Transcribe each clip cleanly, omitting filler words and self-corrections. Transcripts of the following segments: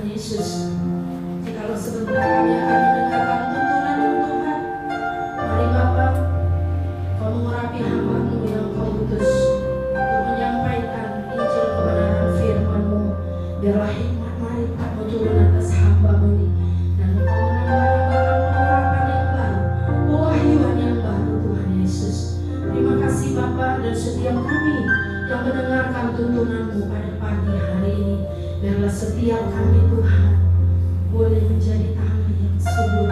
Tuhan Yesus. Jikalau sebentar kami akan mendengarkan tuntunan-Mu Tuhan, mari Bapa, Kau mengurapi hamba-Mu yang Kau utus untuk menyampaikan Injil kebenaran firman-Mu. Biarlah hikmat marifat-Mu turun atas hamba-Mu ini, dan Engkau menambah-nambahkan pengharapan yang baru, pewahyuan yang baru Tuhan Yesus. Terima kasih Bapa, dan setiap kami yang mendengarkan tuntunan-Mu pada pagi hari ini, biarlah setiap kami Tuhan boleh menjadi tangan yang subur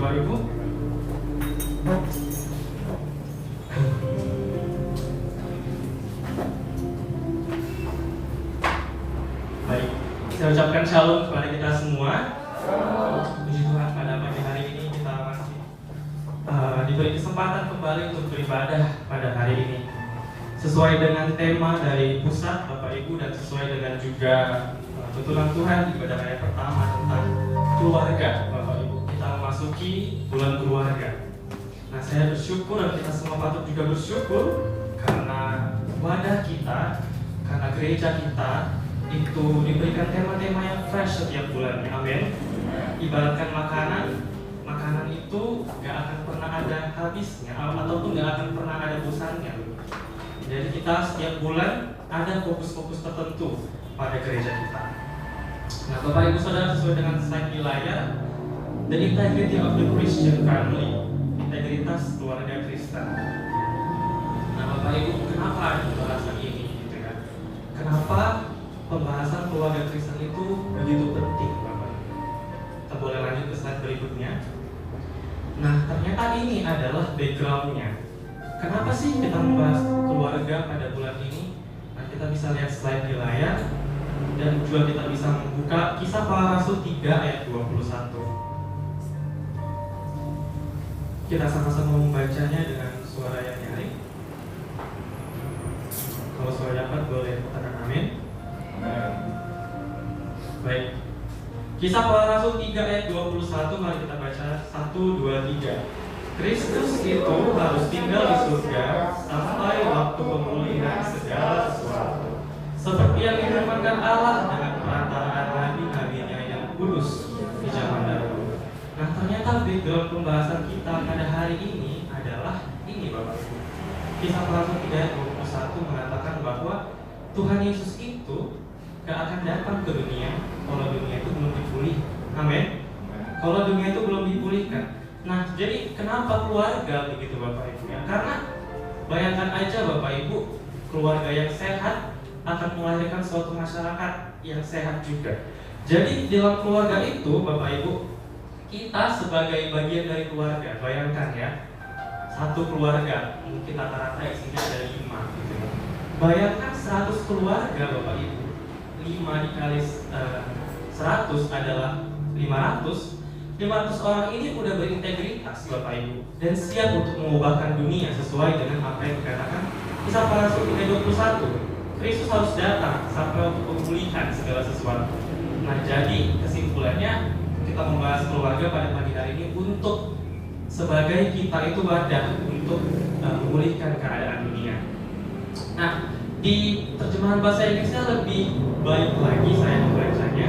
Bapak Ibu. Baik, saya ucapkan shalom kepada kita semua. Puji Tuhan, pada pagi hari ini kita masih diberi kesempatan kembali untuk beribadah pada hari ini sesuai dengan tema dari pusat Bapak Ibu dan sesuai dengan juga tuntunan Tuhan di ibadah raya pertama tentang keluarga Bapak Ibu. Kita memasuki bulan keluarga. Nah, saya bersyukur dan kita semua patut juga bersyukur karena wadah kita, karena gereja kita itu diberikan tema-tema yang fresh setiap bulannya. Amin. Ibaratkan makanan itu gak akan pernah ada habisnya ataupun gak akan pernah ada bosannya. Jadi kita setiap bulan ada fokus-fokus tertentu pada gereja kita. Nah, Bapak Ibu Saudara, sesuai dengan slide di layar, the integrity of the Christian family, integritas keluarga Kristen. Nah, Bapak Ibu, kenapa ada pembahasan ini? Gitu kan? Kenapa pembahasan keluarga Kristen itu begitu penting, Bapak Ibu? Kita boleh lanjut ke slide berikutnya. Nah, ternyata ini adalah backgroundnya. Kenapa sih kita membahas keluarga pada bulan ini? Nah, kita bisa lihat slide di layar dan juga kita bisa membuka Kisah Para Rasul 3 ayat 21. Kita sama-sama membacanya dengan suara yang nyaring. Kalau suara dapat boleh katakan amin. Baik. Kisah Para Rasul 3 ayat 21, mari kita baca 1, 2, 3. Kristus itu harus tinggal di surga sampai waktu pemulihan segala sesuatu, seperti yang difirmankan Allah dengan perantaraan nabi-nabinya yang kudus di zaman dahulu. Nah, ternyata background pembahasan kita pada hari ini adalah ini, Bapak Ibu. Kisah Para Rasul 3 ayat 21 mengatakan bahwa Tuhan Yesus itu gak akan datang ke dunia kalau dunia itu belum dipulih. Amin. Kalau dunia itu belum dipulihkan. Nah, jadi kenapa keluarga begitu Bapak Ibu ya? Karena bayangkan aja Bapak Ibu, keluarga yang sehat akan melahirkan suatu masyarakat yang sehat juga. Jadi dalam keluarga itu Bapak Ibu, kita sebagai bagian dari keluarga, bayangkan ya, satu keluarga mungkin rata-rata isinya ada 5 gitu ya. Bayangkan 100 keluarga Bapak Ibu, 5 dikali 100 adalah 500. 500 orang ini udah berintegritas Bapak Ibu dan siap untuk mengubahkan dunia sesuai dengan apa yang dikatakan Kisah Para Rasul 3:21. Kristus harus datang sampai untuk pemulihan segala sesuatu. Nah, jadi kesimpulannya kita membahas keluarga pada pagi hari ini untuk sebagai kita itu wadah untuk memulihkan keadaan dunia. Nah, di terjemahan bahasa Inggrisnya lebih baik lagi saya membacanya.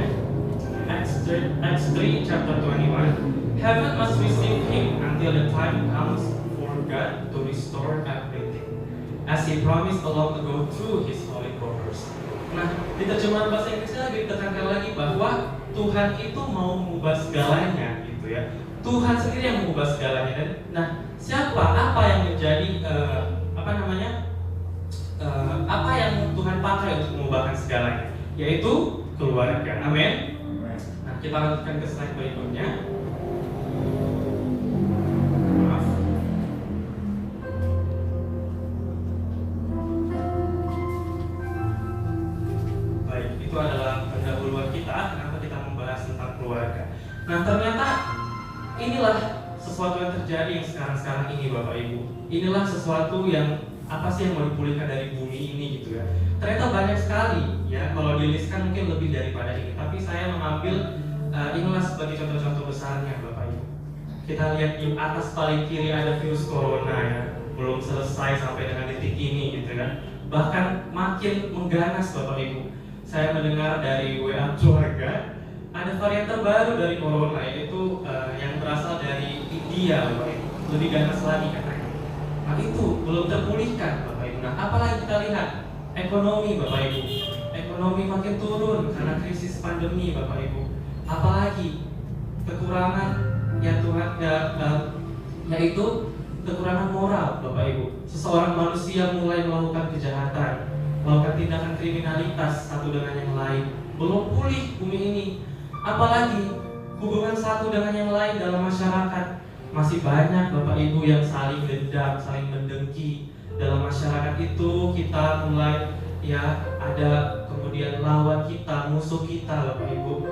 Acts 3 chapter 21. Heaven must receive him until the time comes for God to restore everything, as he promised long ago through his holy prophets. Nah, di terjemahan bahasa Inggrisnya lebih ditekankan lagi bahwa Tuhan itu mau mengubah segalanya, gitu ya. Tuhan sendiri yang mengubah segalanya. Dan nah, siapa? Apa yang menjadi apa yang Tuhan pakai untuk mengubahkan segalanya? Yaitu keluarga. Amin. Nah, kita lanjutkan ke slide berikutnya. Maaf. Baik, itu adalah pendahuluan kita kenapa kita membahas tentang keluarga. Nah, ternyata inilah sesuatu yang terjadi yang sekarang ini Bapak Ibu. Inilah sesuatu yang apa sih yang mau dipulihkan dari bumi ini gitu ya. Ternyata banyak sekali ya, kalau diliskan mungkin lebih daripada ini. Tapi saya mengambil inilah sebagai contoh-contoh besarnya Bapak Ibu. Kita lihat di atas paling kiri ada virus corona ya, belum selesai sampai dengan detik ini gitu kan. Bahkan makin mengganas Bapak Ibu. Saya mendengar dari WA keluarga ada varian terbaru dari corona, yaitu yang berasal dari India Bapak Ibu. Lebih ganas lagi katanya. Nah, itu belum terpulihkan Bapak Ibu. Nah, apalagi kita lihat ekonomi Bapak Ibu. Ekonomi makin turun karena krisis pandemi Bapak Ibu. Apalagi kekurangan ya Tuhan yaitu kekurangan moral Bapak Ibu. Seseorang manusia mulai melakukan kejahatan, melakukan tindakan kriminalitas satu dengan yang lain. Belum pulih bumi ini. Apalagi hubungan satu dengan yang lain dalam masyarakat Masih banyak Bapak Ibu yang saling dendam, saling mendengki. Dalam masyarakat itu kita mulai ya ada kemudian lawan kita, musuh kita Bapak Ibu.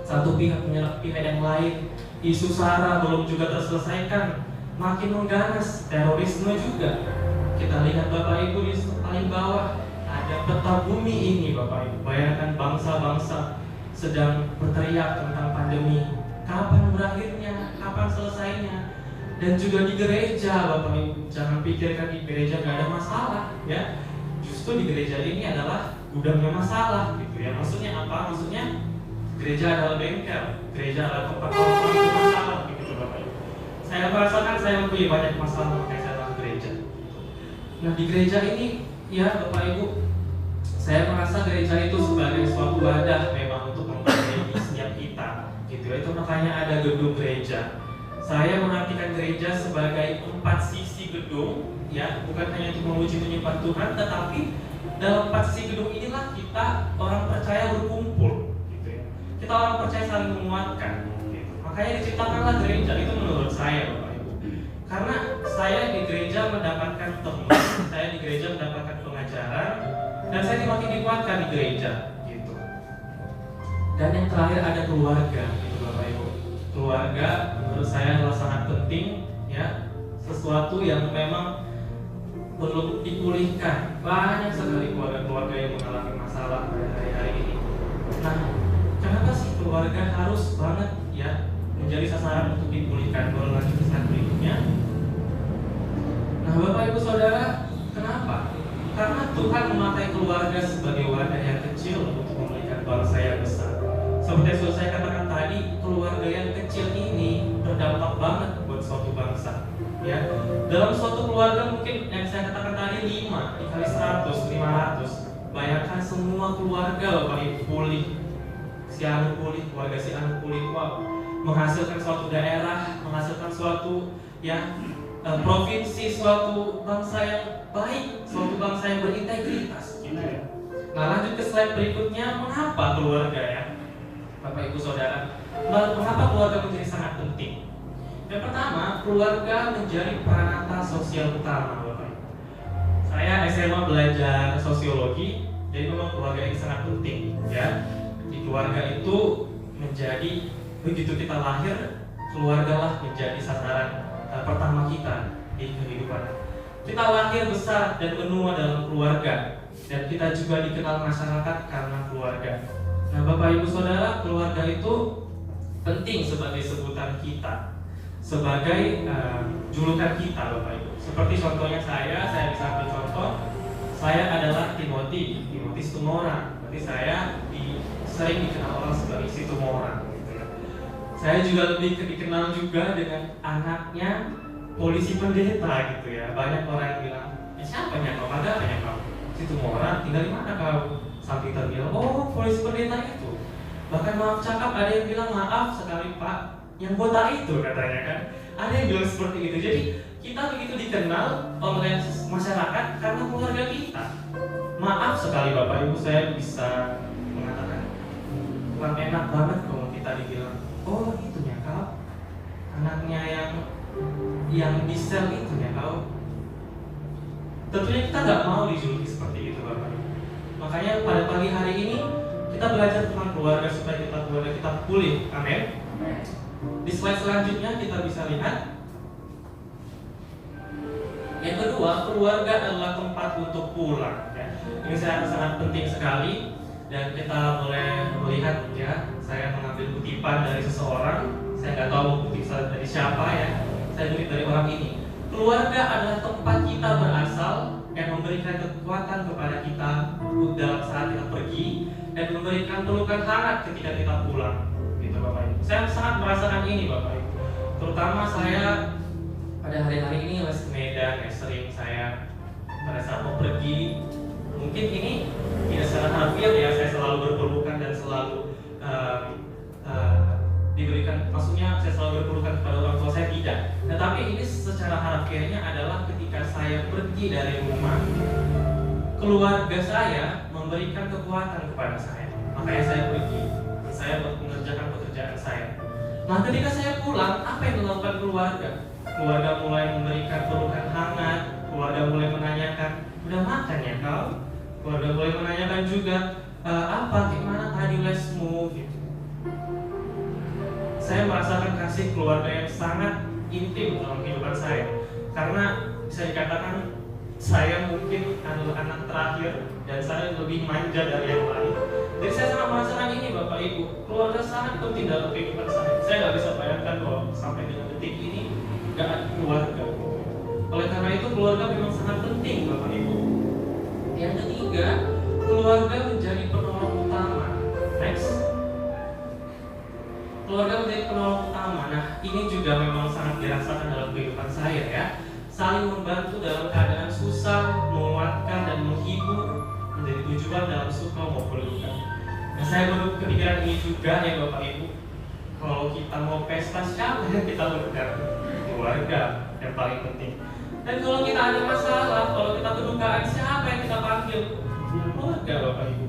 Satu pihak menyerang pihak yang lain. Isu SARA belum juga terselesaikan, makin mengganas. Terorisme juga. Kita lihat Bapak Ibu di paling bawah ada peta bumi ini Bapak Ibu. Bayangkan bangsa-bangsa sedang berteriak tentang pandemi. Kapan berakhirnya? Kapan selesainya? Dan juga di gereja Bapak Ibu, jangan pikirkan di gereja gak ada masalah ya. Justru di gereja ini adalah gudangnya masalah gitu ya. Maksudnya apa? Maksudnya gereja adalah bengkel, gereja adalah tempat konflik masalah gitu Bapak Ibu. Saya merasakan saya mempunyai banyak masalah makanya saya datang gereja. Nah di gereja ini ya Bapak Ibu, saya merasa gereja itu sebagai suatu wadah memang untuk memperbaiki setiap kita gitu ya. Itu makanya ada gedung gereja. Saya mengartikan gereja sebagai 4 sisi gedung ya, bukan hanya untuk memuji menyembah Tuhan, tetapi dalam 4 sisi gedung inilah kita orang percaya berkumpul gitu ya. Kita orang percaya saling menguatkan gitu. Makanya diciptakanlah gereja, itu menurut saya Bapak Ibu. Karena saya di gereja mendapatkan teman, saya di gereja mendapatkan pengajaran, dan saya semakin dikuatkan di gereja gitu. Dan yang terakhir ada keluarga gitu Bapak Ibu. Keluarga menurut saya adalah sangat penting ya, sesuatu yang memang belum dipulihkan. Banyak sekali keluarga-keluarga yang mengalami masalah pada hari-hari ini. Nah, kenapa sih keluarga harus banget ya menjadi sasaran untuk dipulihkan? Baru lanjut ke slide berikutnya. Nah, Bapak Ibu Saudara, kenapa? Karena Tuhan memakai keluarga sebagai wadah yang kecil untuk memulihkan bangsa yang besar. Seperti yang sudah saya katakan tadi, keluarga yang kecil ini berdampak banget buat suatu bangsa. Ya, dalam suatu keluarga mungkin yang saya katakan tadi 5 dikali 100, 500. Bayangkan semua keluarga Bapak Ibu pulih. Si anu pulih, keluarga si anu pulih. Wow, menghasilkan suatu daerah, menghasilkan suatu ya provinsi, suatu bangsa yang baik, suatu bangsa yang berintegritas gitu ya. Nah, lanjut ke slide berikutnya, mengapa keluarga ya? Bapak Ibu Saudara, mengapa keluarga menjadi sangat penting? Yang pertama, keluarga menjadi peranata sosial utama Bapak Ibu. Saya SMA belajar sosiologi, jadi memang keluarga ini sangat penting ya. Di keluarga itu menjadi, begitu kita lahir, keluargalah menjadi sasaran pertama kita di kehidupan. Kita lahir besar dan menua dalam keluarga, dan kita juga dikenal masyarakat karena keluarga. Nah Bapak Ibu Saudara, keluarga itu penting sebagai sebutan kita, sebagai julukan kita Bapak Ibu. Seperti contohnya saya bisa ambil contoh. Saya adalah Timothy Situmorang. Berarti saya sering dikenal orang sebagai Situmorang gitu ya. Saya juga lebih dikenal juga dengan anaknya polisi pendeta gitu ya. Banyak orang yang bilang, siapa ya kau? Ada apa ya kau? Situmorang, tinggal di mana kau? Sampai terbilang, oh polisi pendeta itu. Bahkan maaf cakap, ada yang bilang maaf sekali Pak, yang botak itu katanya kan. Ada yang bilang seperti itu. Jadi kita begitu dikenal oleh masyarakat karena keluarga kita. Maaf sekali Bapak Ibu, saya bisa mengatakan kurang enak banget kalau kita dibilang, oh itunya kau, anaknya yang di sel itunya kau. Tentunya kita nggak mau dijuluki seperti itu Bapak Ibu. Makanya pada pagi hari ini kita belajar tentang keluarga supaya keluarga kita pulih. Amin. Di slide selanjutnya kita bisa lihat. Yang kedua, keluarga adalah tempat untuk pulang. Ya. Ini sangat penting sekali dan kita boleh melihat ya. Saya mengambil kutipan dari seseorang. Saya nggak tahu kutipan dari siapa ya. Saya kutip dari orang ini. Keluarga adalah tempat kita berasal yang memberikan kekuatan kepada kita dalam saat kita pergi dan memberikan pelukan hangat ketika kita pulang. Gitu Bapak Ibu. Saya sangat merasakan ini Bapak Ibu. Terutama saya pada hari-hari ini les ke Medan ya, sering saya pada saat mau pergi, mungkin ini tidak secara harfiah ya, saya selalu berpelukan dan selalu diberikan, maksudnya saya selalu berpelukan kepada orang tua saya, tidak. Tetapi ini secara harfiahnya adalah ketika saya pergi dari rumah, keluarga saya memberikan kekuatan kepada saya. Makanya saya pergi, saya mengerjakan pekerjaan saya. Nah ketika saya pulang, apa apa yang dilakukan keluarga? Keluarga mulai memberikan pelukan hangat, keluarga mulai menanyakan, udah makan ya kau? Keluarga mulai menanyakan juga, gimana tadi lesmu? Gitu. Saya merasakan kasih keluarga yang sangat intim dalam kehidupan saya, karena bisa dikatakan saya mungkin adalah anak terakhir dan saya lebih manja dari yang lain. Jadi saya sangat merasakan ini Bapak Ibu, keluarga sangat penting dalam kehidupan saya. Saya nggak bisa bayangkan bahwa sampai dengan detik ini nggak ada keluarga. Oleh karena itu keluarga memang sangat penting Bapak Ibu. Yang ketiga, keluarga menjadi penolong utama. Next. Keluarga menjadi penolong utama. Nah, ini juga memang sangat dirasakan dalam kehidupan saya ya. Saling membantu dalam keadaan susah, menguatkan dan menghibur, menjadi tujuan dalam suka maupun duka. Nah, saya baru kepikiran ini juga ya Bapak Ibu. Kalau kita mau pesta, siapa yang kita undang? Keluarga yang paling penting. Dan kalau kita ada masalah, kalau kita kedukaan, siapa yang kita panggil? Keluarga Bapak Ibu.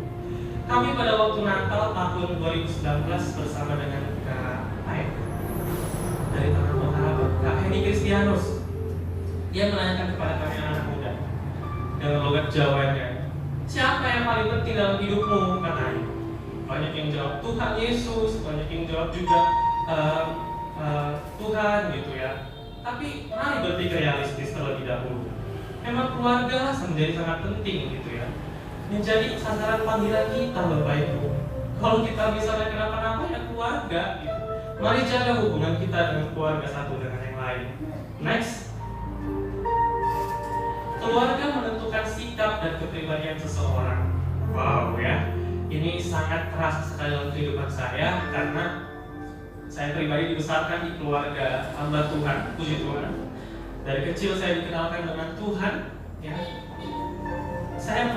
Kami pada waktu Natal tahun 2019 bersama dengan dari Tanah Harapan, Kak Heni Kristianus, dia menanyakan kepada kami anak muda dengan logat Jawanya, siapa yang paling penting dalam hidupmu? Katanya. Banyak yang jawab Tuhan Yesus, banyak yang jawab juga Tuhan gitu ya. Tapi mari berpikir realistis terlebih dahulu. Memang keluarga menjadi sangat penting gitu ya, menjadi sasaran panggilan kita Bapak Ibu. Kalau kita misalnya kenapa-napa ya keluarga gitu. Mari jaga hubungan kita dengan keluarga satu dengan yang lain. Next. Keluarga menentukan sikap dan kepribadian seseorang. Wow ya, ini sangat terasa sekali dalam kehidupan saya karena saya pribadi dibesarkan di keluarga hamba Tuhan, puji Tuhan. Dari kecil saya dikenalkan dengan Tuhan. Ya, saya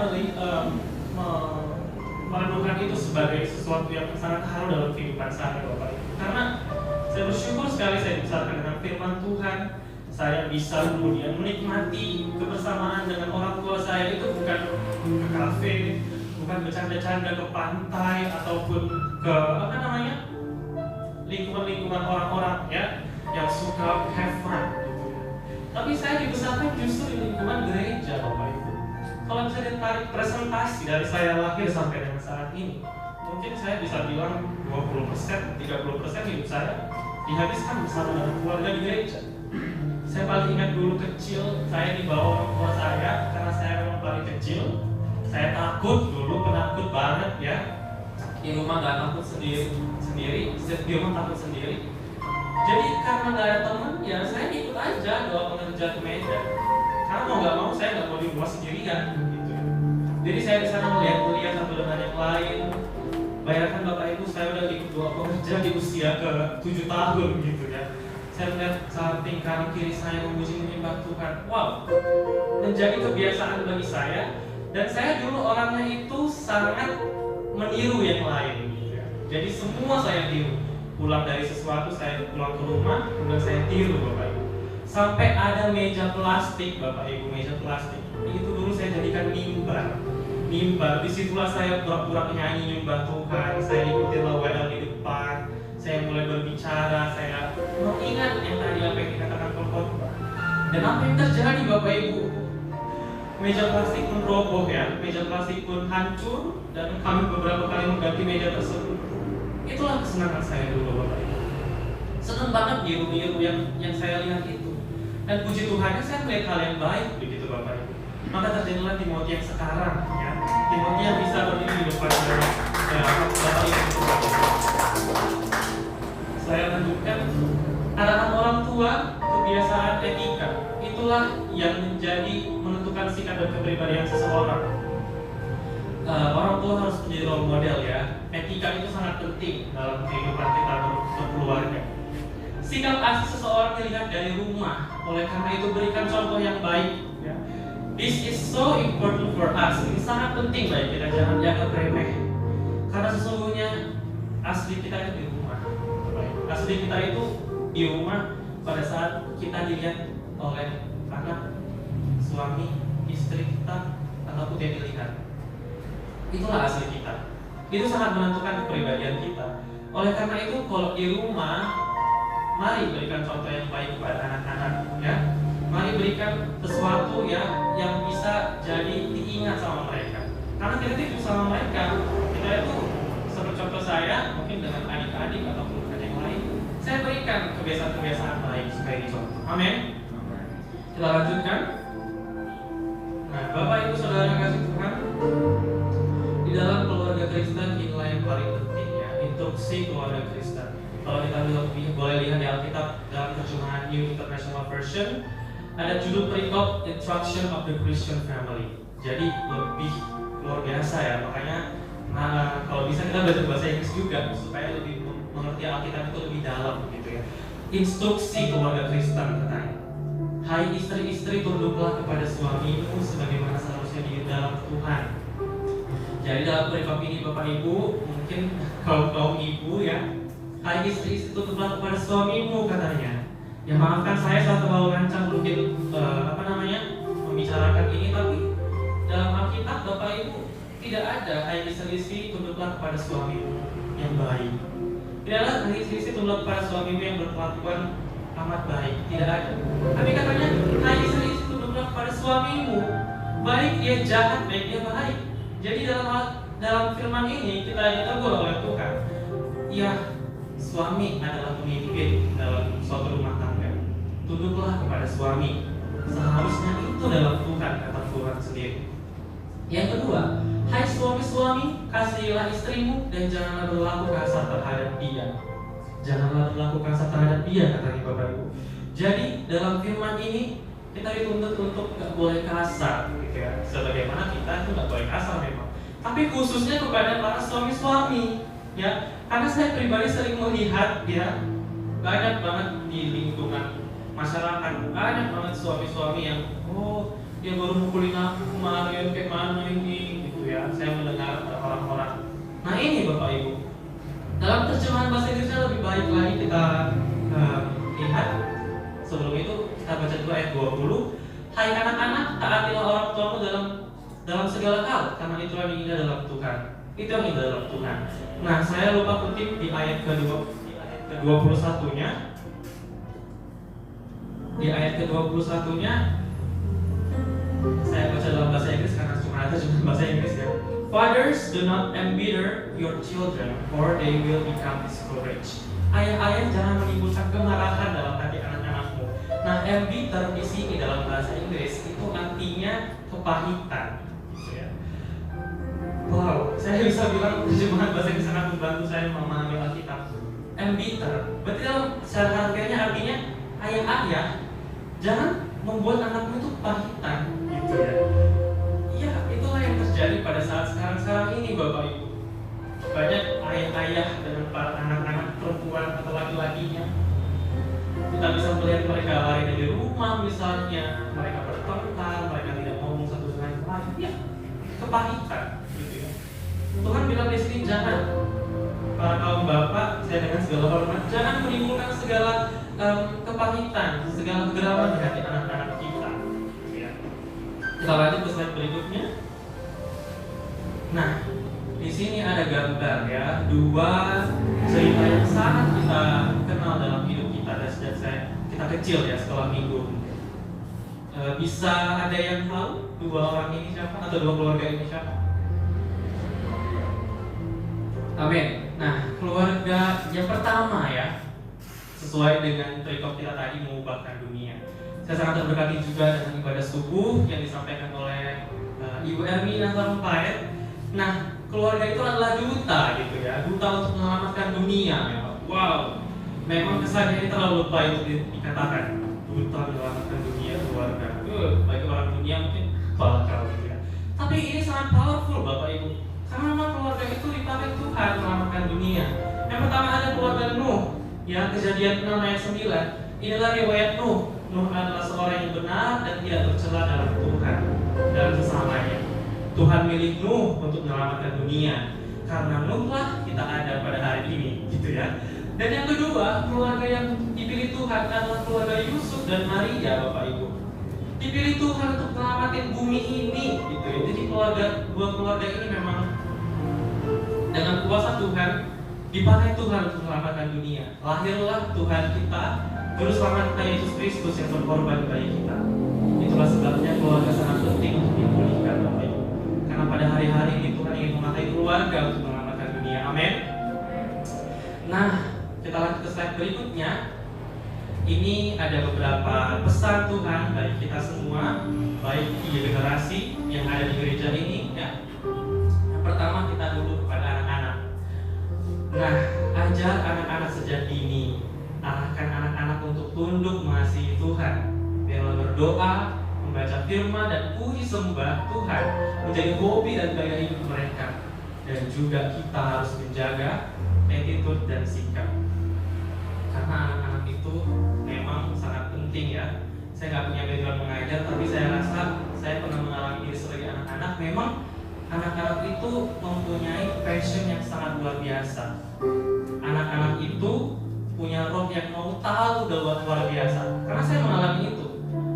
merenungkan itu sebagai sesuatu yang sangat haru dalam kehidupan saya, Bapak Ibu. Karena saya bersyukur sekali saya dibesarkan dengan firman Tuhan. Saya bisa kemudian menikmati kebersamaan dengan orang tua saya, itu bukan ke kafe, bukan bercanda-canda ke pantai ataupun ke lingkungan-lingkungan orang-orang ya yang suka have fun gitu. Tapi saya dibesarkan justru di lingkungan gereja, Bapak Ibu. Kalau bisa ditarik presentasi dari saya lahir sampai dengan saat ini, mungkin saya bisa bilang 20%, 30% hidup saya dihabiskan bersama dengan keluarga di gereja. Saya paling ingat dulu kecil, saya dibawa orang tua saya karena saya memang paling kecil. Saya takut dulu, penakut banget ya. Di rumah nggak takut sendiri, di rumah takut sendiri. Jadi karena nggak ada teman, ya saya ikut aja doa pengerja ke meja. Karena mau nggak mau saya nggak mau di rumah sendirian gitu. Jadi saya di sana melihat satu dengan yang lain. Bayangkan Bapak Ibu, saya udah ikut doa pengerja di usia ke 7 tahun gitu ya. Saya melihat samping kanan kiri saya memuji menyembah Tuhan. Wow, menjadi kebiasaan bagi saya. Dan saya dulu orangnya itu sangat meniru yang lain gitu ya. Jadi semua saya tiru. Pulang dari sesuatu, saya pulang ke rumah, kemudian saya tiru Bapak Ibu. Sampai ada meja plastik Bapak Ibu, meja plastik. Itu dulu saya jadikan mimbar. Disitulah saya pura-pura nyanyi nyembah Tuhan. Saya ikutin WL di depan. Saya mulai berbicara, saya mengingat yang tadi apa yang dikatakan khotbah. Dan apa yang terjadi Bapak Ibu? Meja plastik pun roboh ya, meja plastik pun hancur, dan kami beberapa kali mengganti meja tersebut. Itulah kesenangan saya dulu Bapak Ibu. Senang banget biru-biru yang saya lihat itu. Dan puji Tuhannya saya melihat hal yang baik begitu Bapak Ibu. Maka terjadilah Timothy yang sekarang ya. Timothy yang bisa berdiri di depan Bapak Ibu. Saya lanjutkan, arahan orang tua, kebiasaan etika, itulah yang menentukan sikap dan kepribadian seseorang. Orang tua harus menjadi role model ya. Etika itu sangat penting dalam kehidupan kita berkeluarga. Sikap asli seseorang dilihat dari rumah. Oleh karena itu berikan contoh yang baik ya. This is so important for us. Ini sangat penting bagi kita, jangan dianggap remeh. Karena sesungguhnya asli kita itu di rumah. Asli kita itu di rumah pada saat kita dilihat oleh anak, suami, istri kita, ataupun yang dilihat. Itulah asli kita. Itu sangat menentukan kepribadian kita. Oleh karena itu kalau di rumah Mari berikan contoh yang baik kepada anak-anak, ya. Mari berikan sesuatu ya yang bisa jadi diingat sama mereka. Karena kita itu sama mereka. Kita itu seperti contoh saya, mungkin dengan adik-adik ataupun dengan yang lain, saya berikan kebiasaan-kebiasaan baik supaya dicontoh. Amin. Kita lanjutkan. Nah, Bapak Ibu Saudara kasih Tuhan, di dalam keluarga Kristen inilah yang paling penting ya, instruksi keluarga Kristen. Kalau kita boleh lihat di Alkitab dalam terjemahan New International Version, ada judul perikop Instruction of the Christian Family. Jadi lebih luar biasa ya, makanya kalau bisa kita belajar bahasa Inggris juga supaya lebih mengerti Alkitab itu lebih dalam gitu ya. Instruksi keluarga Kristen katanya. Hai istri-istri, tunduklah kepada suamimu sebagaimana seharusnya di dalam Tuhan. Jadi dalam perikop ini Bapak Ibu, mungkin kaum ibu ya, hai istri-istri, tunduklah kepada suamimu katanya. Ya maafkan saya saat terlalu rancang mungkin membicarakan ini, tapi dalam Alkitab Bapak Ibu tidak ada hai istri-istri tunduklah kepada suamimu yang baik. Tidak ada hai istri-istri tunduklah kepada suamimu yang berkelakuan amat baik. Tidak ada. Tapi katanya hai istri-istri tunduklah kepada suamimu, baik dia jahat, baik dia baik. Jadi dalam firman ini kita ditegur oleh Tuhan. Ya, suami adalah pemimpin dalam suatu rumah tangga. Tunduklah kepada suami. Seharusnya itu dalam Tuhan, kata Tuhan sendiri. Yang kedua, hai suami-suami, kasihilah istrimu dan janganlah berlaku kasar terhadap dia. Janganlah berlaku kasar terhadap dia, katanya Bapak Ibu. Jadi dalam firman ini kita dituntut untuk nggak boleh kasar, gitu ya. Sebagaimana kita itu nggak boleh kasar memang. Tapi khususnya kepada para suami-suami, ya. Karena saya pribadi sering melihat ya, banyak banget di lingkungan masyarakat, banyak banget suami-suami yang dia baru mukulin aku kemarin, kayak mana ini gitu ya. Saya mendengar orang-orang. Nah ini Bapak Ibu, dalam terjemahan bahasa Inggrisnya lebih baik lagi kita lihat. Sebelum itu kita baca dulu ayat 20. Hai anak-anak, taatilah orang tuamu dalam segala hal, karena itu yang indah dalam Tuhan. Itu yang indah dalam Tuhan. Nah, saya lupa kutip di ayat ke-21-nya. Di ayat ke-21-nya saya baca dalam bahasa Inggris karena cuma ada bahasa Inggris ya. Fathers, do not embitter your children, or they will become discouraged. Ayah-ayah jangan menimbulkan kemarahan dalam hati anak-anakmu. Nah, embitter di sini dalam bahasa Inggris itu artinya kepahitan. Wow, saya bisa bilang terjemahan bahasa Inggris sangat membantu saya memahami Alkitab. Embitter, berarti dalam secara harfiahnya artinya ayah-ayah jangan membuat anakmu itu pahitan, gitu ya. Iya, itulah yang terjadi pada saat sekarang ini, Bapak Ibu. Banyak ayah-ayah dengan para anak-anak perempuan atau laki-lakinya. Kita bisa melihat mereka lari dari rumah, misalnya mereka bertengkar, mereka tidak ngomong satu dengan yang lain. Ya, kepahitan. Tuhan bilang di sini jangan, para kaum bapak, saya dengan segala hormat, jangan menimbulkan segala kepahitan, segala kegeraman di hati anak-anak kita. Ya. Kita lanjut ke slide berikutnya. Nah, di sini ada gambar ya, dua cerita yang sangat kita kenal dalam hidup kita dan sejak kita kecil ya, sekolah minggu. Bisa ada yang tahu dua orang ini siapa atau dua keluarga ini siapa? Amin. Nah, keluarga yang pertama ya, sesuai dengan perikop kita tadi, mengubahkan dunia. Saya sangat terberkati juga dengan ibadah subuh yang disampaikan oleh Ibu Ermina Sarumpait. Nah, keluarga itu adalah duta gitu ya, duta untuk menyelamatkan dunia memang. Wow, memang kesannya ini terlalu lebay untuk dikatakan duta menyelamatkan dunia keluarga. Bagi orang dunia mungkin bakal gitu ya. Tapi ini sangat powerful Bapak Ibu. Karena memang keluarga itu dipakai Tuhan menyelamatkan dunia. Yang pertama ada keluarga Nuh, ya, Kejadian 6 ayat 9. Inilah riwayat Nuh. Nuh adalah seorang yang benar dan tidak tercela dalam Tuhan dan sesamanya. Tuhan milih Nuh untuk menyelamatkan dunia. Karena Nuh lah kita ada pada hari ini, gitu ya. Dan yang kedua, keluarga yang dipilih Tuhan adalah keluarga Yusuf dan Maria, Bapak Ibu. Dipilih Tuhan untuk menyelamatkan bumi ini, gitu ya. Jadi dua keluarga ini memang dengan kuasa Tuhan dipakai Tuhan untuk menyelamatkan dunia. Lahirlah Tuhan kita, Juru Selamat kita Yesus Kristus yang berkorban bagi kita. Itulah sebabnya keluarga sangat penting untuk dipulihkan, Bapak Ibu. Karena pada hari-hari ini Tuhan ingin memakai keluarga untuk menyelamatkan dunia. Amin. Nah, kita lanjut ke slide berikutnya. Ini ada beberapa pesan Tuhan bagi kita semua, baik 3 generasi yang ada di gereja ini, ya. Yang pertama kita dulu kepada anak-anak. Nah, ajar anak-anak sejak dini, arahkan anak-anak untuk tunduk mengasihi Tuhan. Biarlah berdoa, membaca firman dan puji sembah Tuhan menjadi hobi dan gaya hidup mereka. Dan juga kita harus menjaga attitude dan sikap. Karena anak-anak itu memang sangat penting, ya. Saya nggak punya background mengajar, tapi saya rasa saya pernah mengalami diri sebagai anak-anak. Memang anak-anak itu mempunyai passion yang sangat luar biasa. Anak-anak itu punya roh yang mau tahu luar biasa. Karena saya mengalami itu.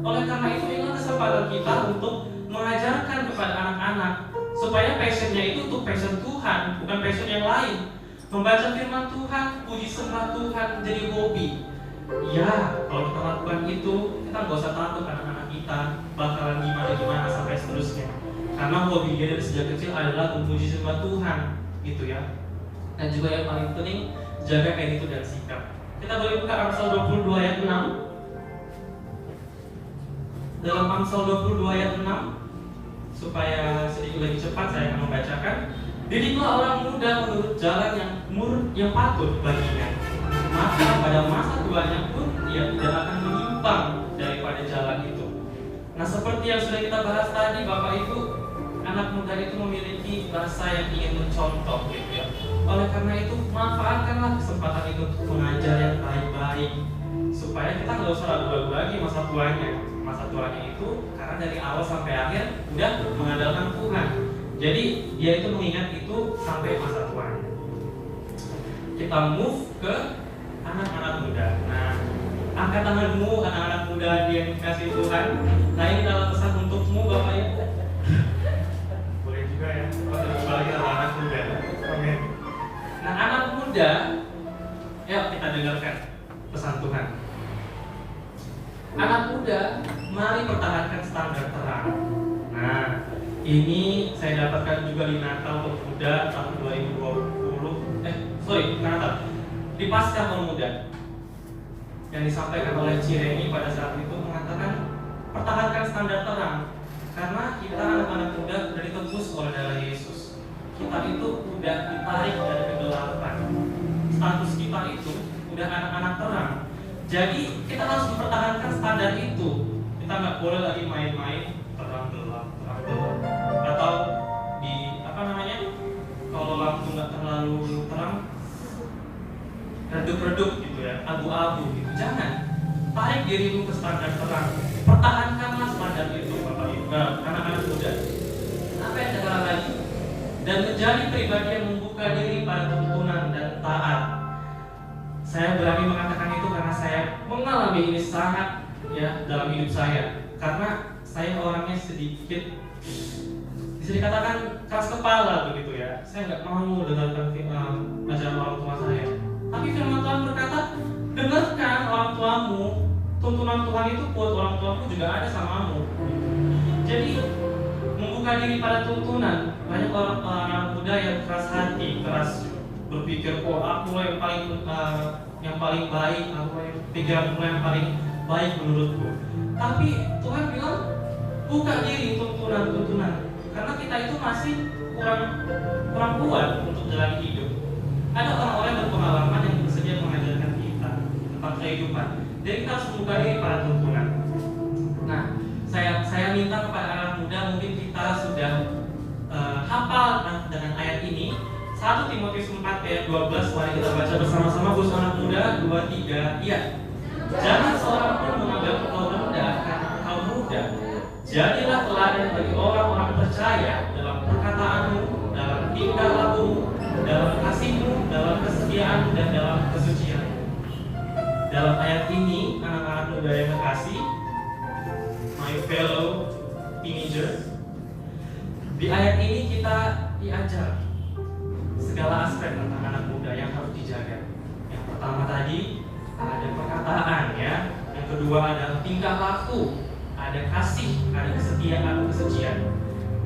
Oleh karena itu, inilah kesempatan kita untuk mengajarkan kepada anak-anak supaya passionnya itu untuk passion Tuhan, bukan passion yang lain. Membaca firman Tuhan, puji sembah Tuhan menjadi hobi. Ya, kalau kita lakukan itu, kita nggak usah takut anak-anak kita bakalan gimana sampai seterusnya. Karena hobi dia dari sejak kecil adalah memuji sembah Tuhan, gitu ya. Dan juga yang paling penting, jaga attitude dan sikap. Kita boleh buka Amsal 22 ayat 6. Dalam Amsal 22 ayat 6, supaya sedikit lebih cepat saya akan membacakan. Didiklah orang muda menurut jalan yang patut baginya, maka pada masa tuanya pun ia tidak akan menyimpang daripada jalan itu. Nah, seperti yang sudah kita bahas tadi, Bapak Ibu, anak muda itu memiliki rasa yang ingin mencontoh, gitu ya. Oleh karena itu, manfaatkanlah kesempatan itu untuk mengajar yang baik-baik, supaya kita nggak usah ragu-ragu lagi masa tuanya. Masa tuanya itu karena dari awal sampai akhir udah mengandalkan Tuhan. Jadi dia itu mengingat itu sampai masa tuanya. Kita move ke anak-anak muda. Nah, angkat tanganmu anak-anak muda yang dikasih Tuhan. Nah, ini adalah pesan untukmu, Bapak Ibu. Boleh juga ya, kalau lagi anak muda. Oke. Nah, anak muda, yuk kita dengarkan pesan Tuhan. Anak muda, mari pertahankan standar terang. Nah, ini saya dapatkan juga di Natal Pemuda tahun 2020. Natal di Paskah Pemuda yang disampaikan oleh Cireni pada saat itu mengatakan pertahankan standar terang, karena kita anak-anak muda sudah ditebus oleh darah Yesus. Kita itu sudah ditarik dari kegelapan. Status kita itu sudah anak-anak terang. Jadi kita harus mempertahankan standar itu. Kita nggak boleh lagi main-main terang gelap. Atau di kalau lampu nggak terlalu terang, redup-redup gitu ya, abu-abu gitu. Jangan. Tarik dirimu ke standar terang. Pertahankanlah standar itu, Bapak Ibu, anak-anak muda. Apa yang cara lagi? Dan menjadi pribadi yang membuka diri pada tuntunan dan taat. Saya berani mengatakan itu karena saya mengalami ini sangat ya dalam hidup saya. Karena saya orangnya sedikit bisa dikatakan keras kepala begitu ya. Saya nggak mau dengarkan ajaran orang tua saya. Tapi firman Tuhan berkata, dengarkan orang tuamu. Tuntunan Tuhan itu buat orang tuamu juga ada samamu. Jadi membuka diri pada tuntunan. Banyak orang muda yang keras hati, keras berpikir, aku yang paling baik, aku pikiranku yang paling baik menurutku. Tapi Tuhan bilang, buka diri tuntunan, karena kita itu masih kurang kuat untuk jalan hidup. Ada orang-orang yang berpengalaman yang bersedia mengajarkan kita tentang kehidupan. Jadi kita harus membuka diri pada tuntunan. Nah, saya minta kepada anak muda, mungkin kita sudah hafal dengan ayat ini. 1 Timotius 4 ayat 12, mari kita baca bersama-sama. Bos anak muda, 2, 3, iya. Jangan seorang pun menganggap engkau rendah karena engkau muda. Jadilah teladan bagi orang-orang percaya dalam perkataanmu, dalam tingkah lakumu, dalam kasihmu, dalam kesetiaan, dan dalam kesucian. Dalam ayat ini, anak-anak muda yang terkasih, my fellow teenagers, di ayat ini kita diajar segala aspek tentang anak muda yang harus kedua adalah tingkah laku, ada kasih, ada kesetiaan, kesucian.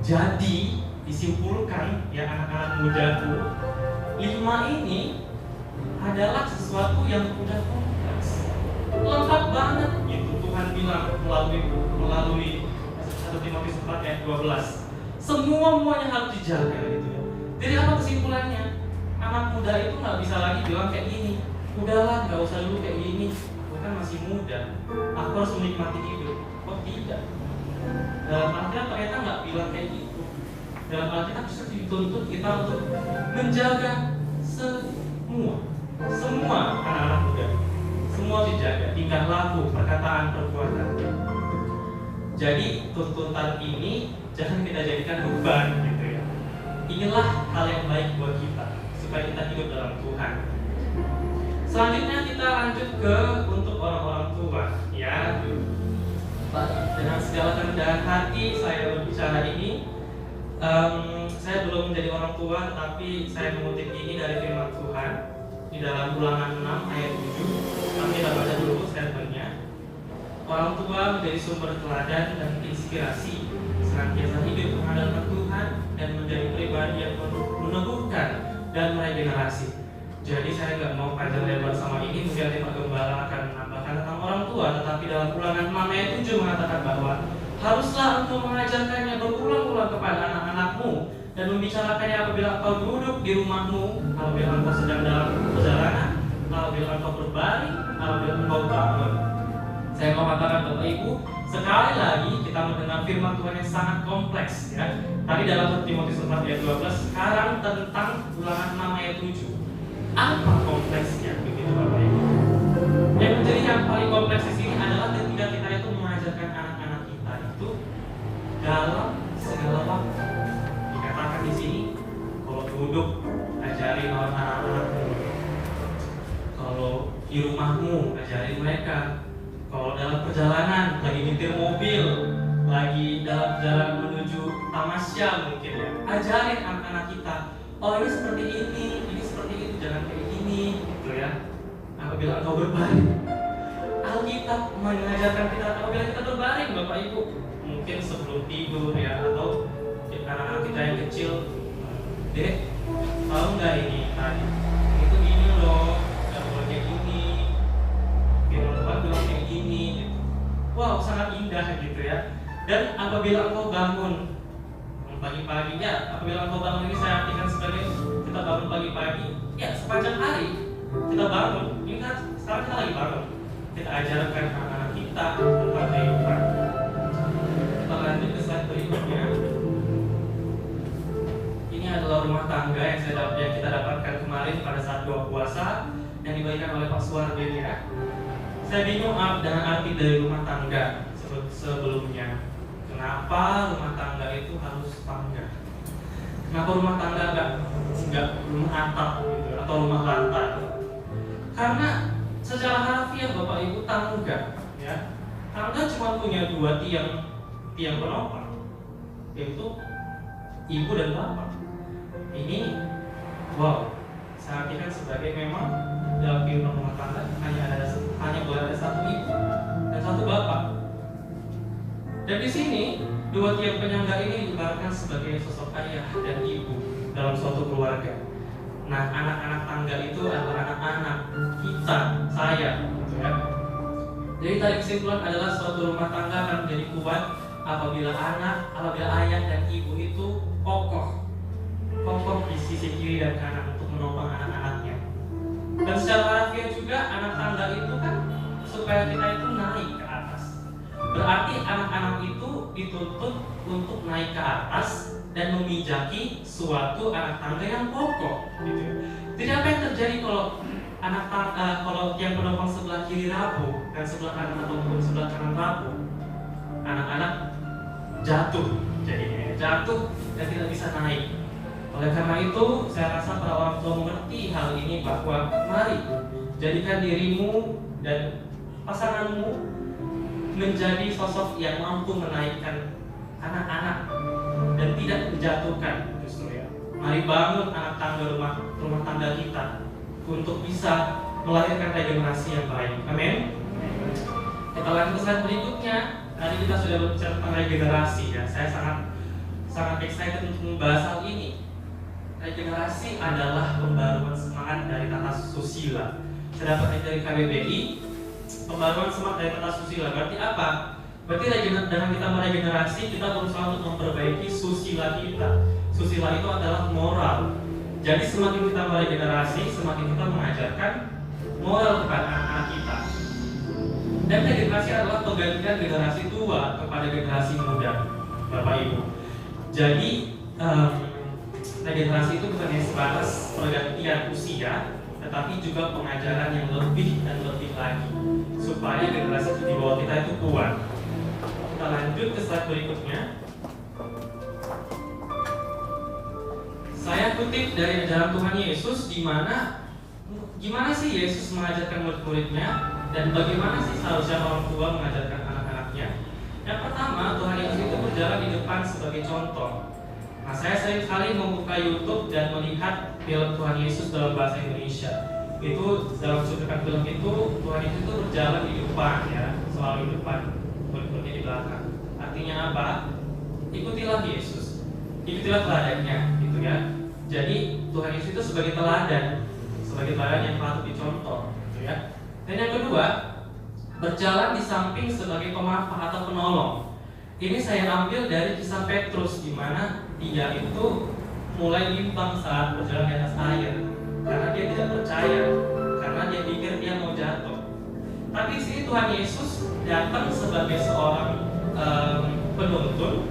Jadi disimpulkan ya anak-anak mudaku, 5 ini adalah sesuatu yang udah kompleks, lengkap banget gitu. Tuhan bilang melalui 1 Timotius 4 ayat 12, semuanya harus dijaga gitu ya. Jadi apa kesimpulannya? Anak muda itu nggak bisa lagi bilang kayak gini, udahlah nggak usah dulu kayak gini, aku kan masih muda, aku harus menikmati hidup. Oh tidak, dalam artian ternyata nggak bilang kayak gitu. Dalam artian justru dituntut kita untuk menjaga semua anak-anak muda, semua dijaga, tingkah laku, perkataan, perbuatan. Jadi tuntutan ini jangan kita jadikan beban gitu ya. Inilah hal yang baik buat kita supaya kita hidup dalam Tuhan. Selanjutnya kita lanjut ke untuk orang-orang tua ya. Dengan segala kerendahan hati saya berbicara ini. Saya belum menjadi orang tua, tetapi saya mengutip ini dari firman Tuhan di dalam Ulangan 6 ayat 7. Kami kita baca dulu statementnya. Orang tua menjadi sumber teladan dan inspirasi, senantiasa hidup mengandalkan Tuhan dan menjadi pribadi yang meneguhkan dan meregenerasi. Jadi saya nggak mau panjang lebar sama ini, mungkin nanti Pak Gembala akan menambahkan tentang orang tua. Tetapi dalam Ulangan 6 ayat 7 mengatakan bahwa haruslah engkau mengajarkannya berulang-ulang kepada anak-anakmu dan membicarakannya apabila engkau duduk di rumahmu, apabila engkau sedang dalam perjalanan, apabila engkau berbaring, apabila engkau bangun. Saya mau katakan Bapak Ibu, sekali lagi kita mendengar firman Tuhan yang sangat kompleks ya. Tadi dalam 1 Timotius 4 ayat 12, sekarang tentang Ulangan 6 ayat 7. Apa kompleksnya begitu Bapak Ibu? Yang menjadi yang paling kompleks di sini adalah ketika kita itu mengajarkan anak-anak kita itu dalam segala waktu. Dikatakan di sini, kalau duduk ajarin orang anak-anakmu, kalau di rumahmu ajarin mereka, kalau dalam perjalanan lagi nyetir mobil, lagi dalam jalan menuju tamasya mungkin ya, ajarin anak-anak kita. Oh ini seperti ini seperti itu, jangan kayak gini gitu ya. Apabila engkau berbaring, Alkitab mengajarkan kita apabila kita berbaring Bapak Ibu, mungkin sebelum tidur ya, atau anak-anak kita yang kecil, Dek, tahu nggak ini tadi? Itu gini loh, nggak boleh kayak gini. Firman Tuhan bilang kayak gini gitu. Wow, sangat indah gitu ya. Dan apabila engkau bangun pagi-pagi ya, apabila engkau bangun ini saya artikan sebagai kita bangun pagi-pagi ya, sepanjang hari kita bangun. Ini kan sekarang kita lagi bangun, kita ajarkan anak-anak kita tentang kehidupan. Kita lanjut ke slide berikutnya. Ini adalah rumah tangga yang kita dapatkan kemarin pada saat doa puasa yang dibagikan oleh Pak Suwarden ya. Saya bingung dengan arti dari rumah tangga sebelumnya. Kenapa rumah tangga itu harus tangga? Kenapa rumah tangga nggak rumah atap gitu, atau rumah lantai? Karena secara harfiah Bapak Ibu tangga ya, tangga cuma punya 2 tiang penopang, yaitu ibu dan bapak. Ini wow, saya artikan sebagai memang dalam kehidupan rumah tangga hanya boleh ada 1 ibu dan 1 bapak. Dan di sini 2 tiang penyangga ini diibaratkan sebagai sosok ayah dan ibu dalam suatu keluarga. Nah, anak-anak tangga itu adalah anak-anak kita, saya, gitu ya. Jadi tadi kesimpulan adalah suatu rumah tangga akan menjadi kuat apabila ayah dan ibu itu kokoh di sisi kiri dan kanan untuk menopang anak-anaknya. Dan secara harfiah juga anak tangga itu kan supaya kita itu naik ke atas. Berarti anak-anak itu dituntut untuk naik ke atas dan memijaki suatu anak tangga yang kokoh gitu. Jadi apa yang terjadi kalau kalau yang penopang sebelah kiri rapuh dan sebelah kanan ataupun sebelah kanan rapuh? Anak-anak jatuh dan tidak bisa naik. Oleh karena itu saya rasa para orang tua mengerti hal ini, bahwa mari jadikan dirimu dan pasanganmu menjadi sosok yang mampu menaikkan anak-anak dan tidak menjatuhkan justru ya. Mari bangun anak tangga rumah tangga kita untuk bisa melahirkan regenerasi yang baik. Amin. Kita lanjut ke slide berikutnya. Tadi kita sudah berbicara tentang regenerasi ya. Saya sangat excited untuk membahas hal ini. Regenerasi adalah pembaruan semangat dari tata susila. Saya dapat dari KBBI, pembaruan semangat dari tata susila. Berarti apa? Berarti dengan kita meregenerasi, kita berusaha untuk memperbaiki susila kita. Susila itu adalah moral. Jadi semakin kita meregenerasi, semakin kita mengajarkan moral kepada anak-anak kita. Dan regenerasi adalah penggantian generasi tua kepada generasi muda, Bapak Ibu. Jadi regenerasi itu bukan hanya sebatas pergantian usia, tetapi juga pengajaran yang lebih dan lebih lagi, supaya generasi di bawah kita itu kuat. Kita lanjut ke slide berikutnya. Saya kutip dari ajaran Tuhan Yesus, di mana gimana sih Yesus mengajarkan murid-muridnya, dan bagaimana sih seharusnya orang tua mengajarkan anak-anaknya. Yang pertama, Tuhan Yesus itu berjalan di depan sebagai contoh. Nah, saya sering sekali membuka YouTube dan melihat film Tuhan Yesus dalam bahasa Indonesia. Itu dalam cuplikan film itu, Tuhan Yesus itu berjalan di depan ya, selalu di depan, murid-muridnya di belakang. Artinya apa? Ikutilah Yesus, ikutilah teladannya, gitu ya. Jadi Tuhan Yesus itu sebagai teladan yang patut dicontoh, gitu ya. Dan yang kedua, berjalan di samping sebagai pemaaf atau penolong. Ini saya ambil dari kisah Petrus, di mana dia itu mulai bimbang saat berjalan di atas air karena dia tidak percaya, karena dia pikir dia mau jatuh. Tapi di sini Tuhan Yesus datang sebagai seorang penuntun.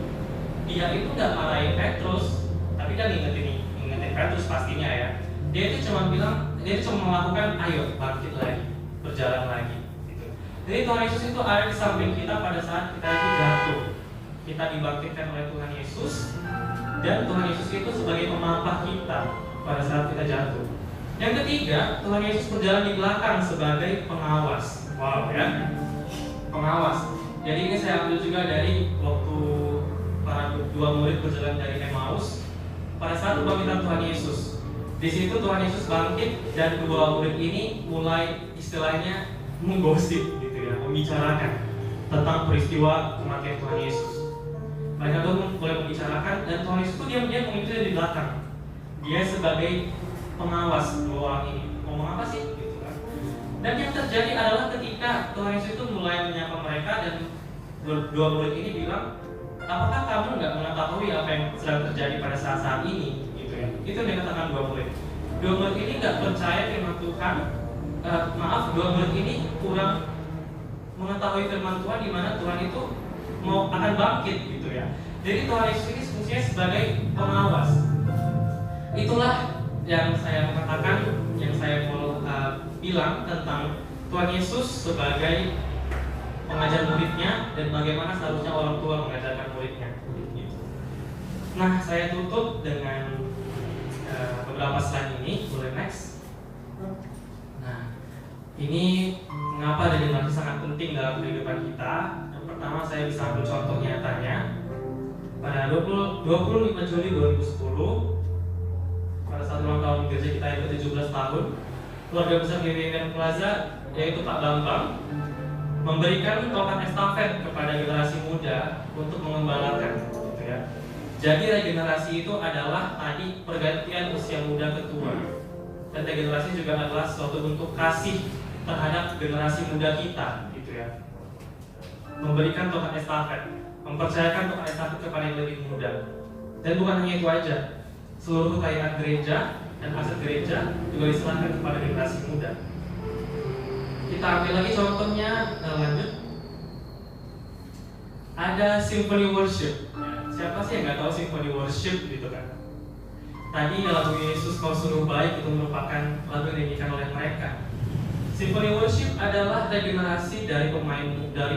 Dia itu nggak marahin Petrus, tapi dia ngingetin Petrus pastinya ya. Dia itu cuma melakukan, ayo bangkit lagi, berjalan lagi. Gitu. Jadi Tuhan Yesus itu ada di samping kita pada saat kita itu jatuh. Kita dibangkitkan oleh Tuhan Yesus, dan Tuhan Yesus itu sebagai pemaaf kita pada saat kita jatuh. Yang ketiga, Tuhan Yesus berjalan di belakang sebagai pengawas. Wow ya, pengawas. Jadi ini saya ambil juga dari waktu para dua murid berjalan dari Emmaus pada saat kebangkitan Tuhan Yesus. Di situ Tuhan Yesus bangkit dan dua murid ini mulai istilahnya menggosip gitu ya, membicarakan tentang peristiwa kematian Tuhan Yesus. Mereka tuh mulai membicarakan, dan Tuhan Yesus itu diam-diam mengikuti di belakang. Dia sebagai pengawas dua orang ini. Ngomong apa sih? Gitu kan. Dan yang terjadi adalah ketika Tuhan Yesus itu mulai menyapa mereka, dan dua murid ini bilang, apakah kamu nggak mengetahui apa yang sedang terjadi pada saat-saat ini? Gitu ya. Itu yang dikatakan dua murid. Dua murid ini nggak percaya firman Tuhan. Dua murid ini kurang mengetahui firman Tuhan, di mana Tuhan itu akan bangkit gitu ya. Jadi Tuhan Yesus ini fungsinya sebagai pengawas. Itulah yang saya katakan, yang saya mau bilang tentang Tuhan Yesus sebagai pengajar muridnya, dan bagaimana seharusnya orang tua mengajarkan muridnya. Gitu. Nah, saya tutup dengan beberapa slide ini. Boleh next. Nah, ini mengapa regenerasi sangat penting dalam kehidupan kita. Pertama, saya bisa ambil contoh nyatanya. Pada 25 Juli 2010, pada saat ulang tahun gereja kita yang ke-17 tahun, keluarga besar GWN Plaza, yaitu Pak Bambang, memberikan tongkat estafet kepada generasi muda untuk mengembalakan, gitu ya. Jadi regenerasi itu adalah tadi pergantian usia muda ke tua, dan regenerasi juga adalah suatu bentuk kasih terhadap generasi muda kita, gitu ya. Memberikan tongkat estafet, mempercayakan tongkat estafet kepada yang lebih muda. Dan bukan hanya itu aja, seluruh kekayaan gereja dan aset gereja juga diserahkan kepada generasi muda. Kita ambil lagi contohnya, lanjut. Ada symphony worship. Siapa sih yang nggak tahu symphony worship gitu kan? Tadi lagu Yesus Kau Sungguh Baik itu merupakan lagu yang dinyanyikan oleh mereka. Symphony worship adalah regenerasi dari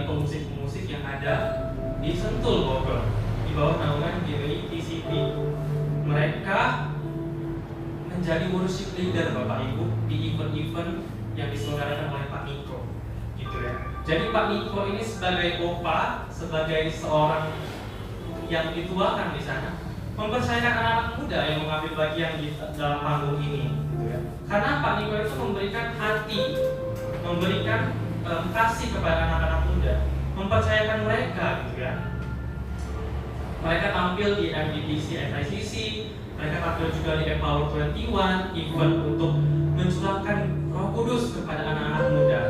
pemusik-pemusik yang ada di Sentul, Bogor, di bawah naungan GWI TCP. Mereka menjadi worship leader, Bapak Ibu, di event-event yang diselenggarakan oleh Pak Niko, gitu ya. Jadi Pak Niko ini sebagai opa, sebagai seorang yang dituakan di sana, mempercayakan anak-anak muda yang mengambil bagian di dalam panggung ini, gitu ya. Karena Pak Niko itu memberikan hati, memberikan kasih kepada anak-anak muda. mempercayakan mereka gitu ya. Mereka tampil di MDPC, FICC, mereka tampil juga di Empower 21, event untuk mencurahkan Roh Kudus kepada anak-anak muda.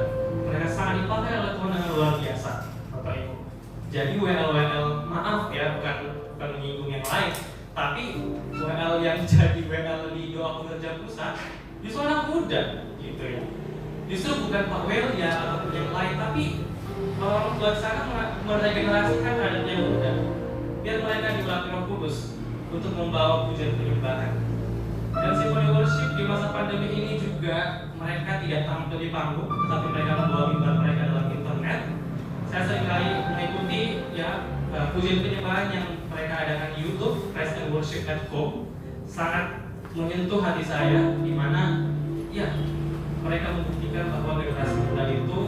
Mereka sangat dipakai oleh Tuhan dengan luar biasa, Bapak Ibu. Jadi WL, maaf ya, bukan menyinggung yang lain, tapi WL yang jadi WL di Doa Pekerja Pusat justru anak muda, gitu ya. Justru bukan Pak Wel ya ataupun yang lain, tapi orang tua di sana meregenerasikan anak yang muda, biar mereka diurapi Roh Kudus untuk membawa pujian penyembahan. Dan Symphony Worship di masa pandemi ini juga mereka tidak tampil di panggung, tetapi mereka membawa mimbar mereka dalam internet. Saya seringkali mengikuti ya pujian penyembahan yang mereka adakan di YouTube, Praise and Worship at Home. Sangat menyentuh hati saya, di mana ya mereka membuktikan bahwa generasi muda itu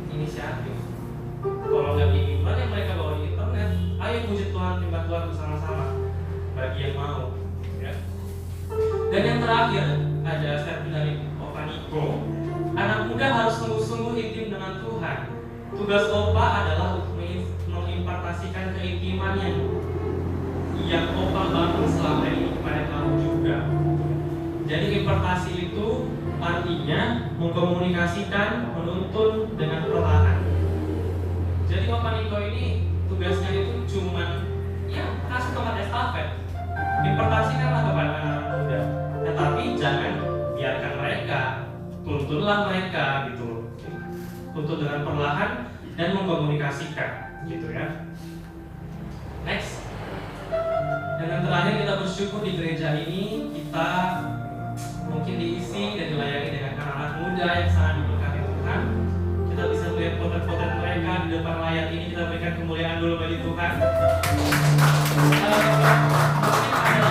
inisiatif. Kalau nggak di mimbar yang mereka bawa di internet, ayo puji Tuhan, nyembah Tuhan bersama-sama bagi yang mau. Ya. Dan yang terakhir ada statement dari Opa Niko, anak muda harus sungguh-sungguh intim dengan Tuhan. Tugas Opa adalah untuk mengimpartasikan keintiman yang Opa bangun selama ini kepada kamu juga. Jadi impartasi itu artinya mengkomunikasikan, menuntun dengan perlahan. Jadi Opa Niko ini tugasnya itu cuma ya kasih tempat estafet, impartasikanlah kepada anak muda. Tetapi jangan biarkan mereka, tuntunlah mereka gitu, tuntun dengan perlahan dan mengkomunikasikan gitu ya. Next. Dan yang terakhir, kita bersyukur di gereja ini kita mungkin diisi dan dilayani dengan anak-anak muda yang sangat diberkati Tuhan. Kita bisa melihat potret-potret mereka di depan layar ini. Kita berikan kemuliaan dulu bagi Tuhan. Mungkin adalah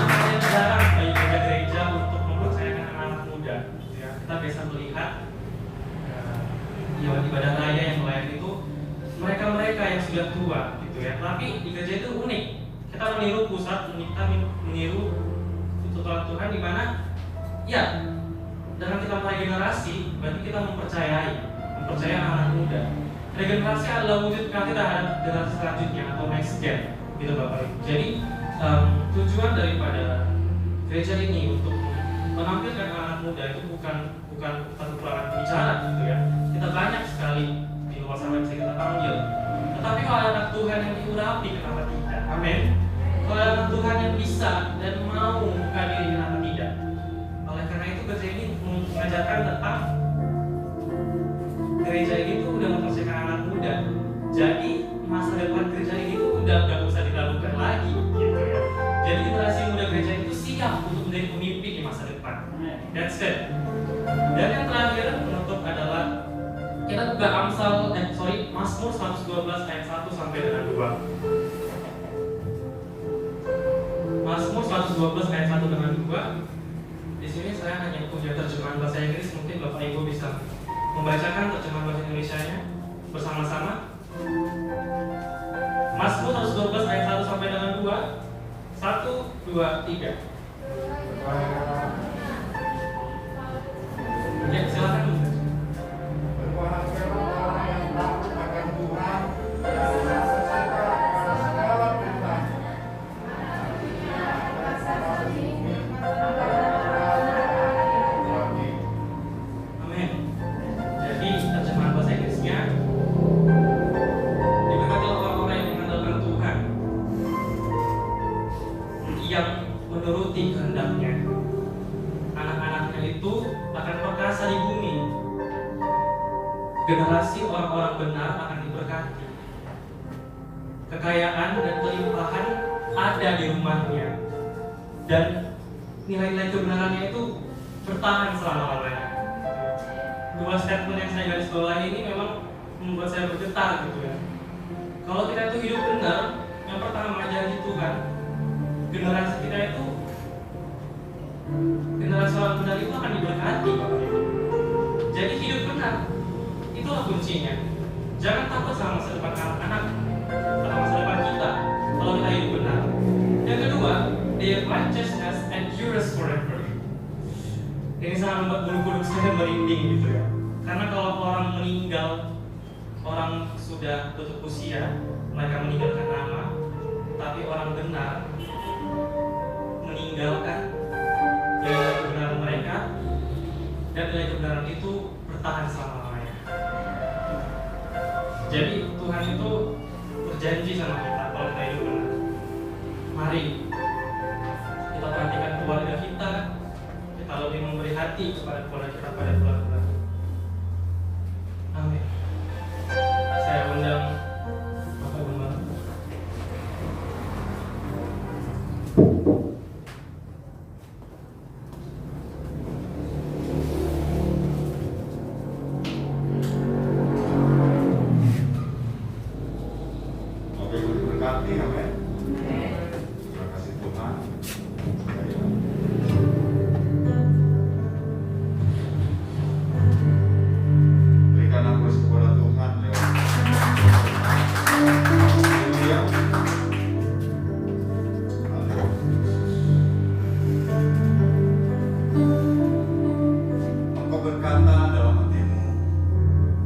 yang jarang bagi gereja untuk mempercayakan anak-anak muda gitu ya. Kita bisa melihat ibadah raya yang melayani itu mereka-mereka yang sudah tua gitu ya. Tapi di gereja itu unik. Kita meniru pusat, kita meniru tuntunan Tuhan di mana ya dengan kita mulai generasi, berarti kita mempercayai anak muda. Regenerasi adalah wujud kita terhadap generasi selanjutnya atau next gen, gitu Bapak Ibu. Jadi tujuan daripada gereja ini untuk menampilkan anak muda itu bukan satu perangan bicara gitu ya. Kita banyak sekali di luar sana bisa kita panggil. Tetapi kalau anak Tuhan yang diurapi, kenapa tidak? Amin. Kalau anak Tuhan yang bisa dan mau membuka diri, kenapa tidak? Oleh karena itu gereja ini mengajarkan tentang gereja ini tuh udah mempersiapkan anak muda. Jadi masa depan gereja ini tuh udah gak usah diragukan lagi gitu ya. Jadi generasi muda gereja itu siap untuk menjadi pemimpin di masa depan. That's it. Dan yang terakhir penutup adalah kita buka Mazmur 112 ayat 1 sampai dengan 2. Mazmur 112 ayat 1 dengan 2. Di sini saya hanya punya terjemahan bahasa Inggris, mungkin Bapak Ibu bisa membacakan terjemahan bahasa Indonesianya bersama-sama. Mazmur 112 ayat 1 sampai dengan 2. 1, 2, 3. Ya, silakan. Berbahagialah orang yang takut akan Tuhan dan bersuka pada segala perintah-Nya. Amin. Jadi terjemahan bahasa Inggrisnya, diberkatilah orang-orang yang mengandalkan Tuhan, yang menuruti kehendak-Nya. Anak-anaknya itu akan perkasa di bumi. Generasi orang-orang benar akan diberkati. Kekayaan dan kelimpahan ada di rumahnya, dan nilai-nilai kebenarannya itu bertahan selama-lamanya. Dua statement yang saya garis bawahi ini memang membuat saya bergetar gitu ya. Kalau kita itu hidup benar, yang pertama janji Tuhan, generasi kita itu, generasi orang benar itu akan diberkati. Jadi hidup benar, itulah kuncinya. Jangan takut sama masa depan anak-anak atau masa depan kita kalau kita hidup benar. Yang kedua, their righteousness endures forever. Ini sangat membuat bulu kuduk saya merinding gitu ya. Karena kalau orang meninggal orang sudah tutup usia, mereka meninggalkan nama, tapi orang benar meninggalkan nilai kebenaran mereka, dan nilai kebenaran itu bertahan selama-lamanya. Jadi Tuhan itu berjanji sama kita kalau kita hidup benar. Mari kita perhatikan keluarga kita lebih memberi hati kepada keluarga kita pada bulan-bulan. Amin. Saya undang Bapak Gembala. Oke, berkati, amin. Terima kasih Tuhan. Berikan aku kepada Tuhan lewat Haleluya. Engkau berkata dalam hatimu,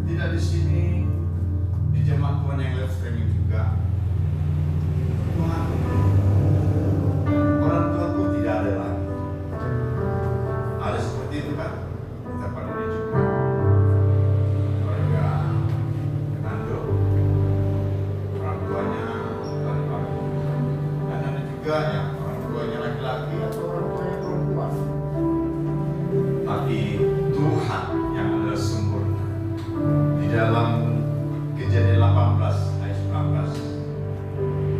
tidak di sini, di jemaat Tuhan yang live streaming juga. Tuhan, orang tuaku tidak ada lagi. Ada seperti itu kan? Kita peduli juga. Keluarga Nando, orang tuanya laki-laki, dan ada juga yang orang tuanya laki-laki atau orang tuanya perempuan. Tapi Tuhan yang adalah sempurna. Di dalam Kejadian 18 ayat 19,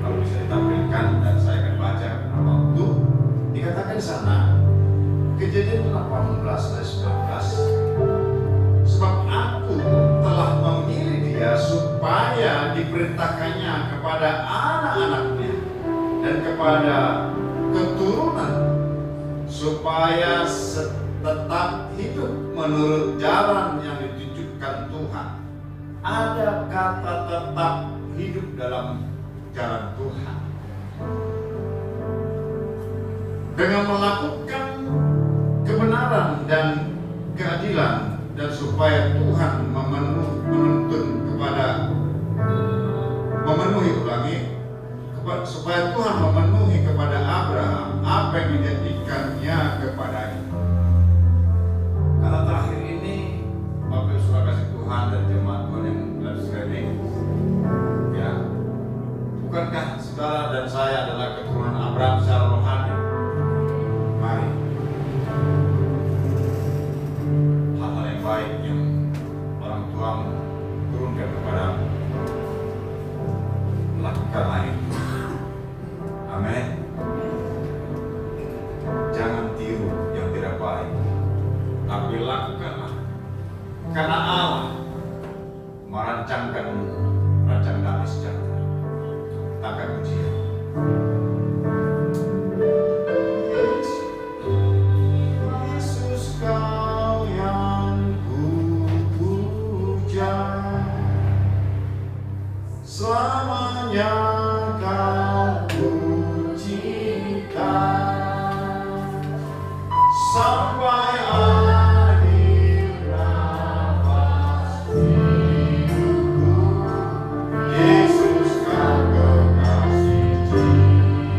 kalau bisa ditampilkan dan saya akan baca waktu dikatakan di sana, Kejadian 18 ayat 19, sebab aku telah memilih dia supaya diperintahkannya kepada anak-anaknya dan kepada keturunan, supaya tetap hidup menurut jalan yang ditunjukkan Tuhan. Ada kata tetap hidup dalam jalan Tuhan, dengan melakukan kebenaran dan keadilan, dan supaya Tuhan supaya Tuhan memenuhi kepada Abraham apa yang dijanjikannya kepadanya. Kata terakhir ini, Bapak Ibu Saudara kasih Tuhan dan jemaat Tuhan yang live streaming, ya, bukankah saudara dan saya adalah keturunan Abraham secara rohani? Mari, hal-hal yang baik yang orang tuamu turunkan kepadamu, lakukanlah itu. Amin. Jangan tiru yang tidak baik, tapi lakukanlah, karena Allah merancangkan rancang damai sejahtera. Takkan ujian. Yesus kau yang kupuja, selamanya kau kucipta, sampai akhir nafas hidupku. Yesus kau kekasih jiwa.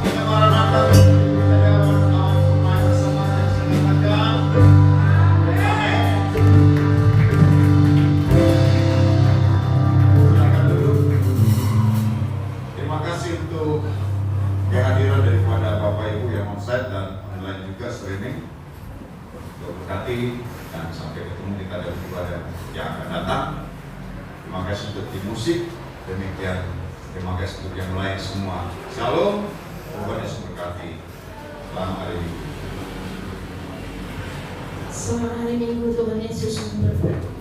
Kita Maranatha, kita dapat semuanya bersama silakan. Amin. Silakan duduk. Terima kasih untuk kehadiran daripada Bapak Ibu yang onsite dan online juga streaming. Berkati dan sampai ketemu kita dalam ibadah yang akan datang. Terima kasih untuk tim musik, demikian terima kasih untuk yang lain semua. Shalom, Tuhan Yesus berkati. Selamat hari Minggu. Selamat hari Minggu, Tuhan Yesus memberkati.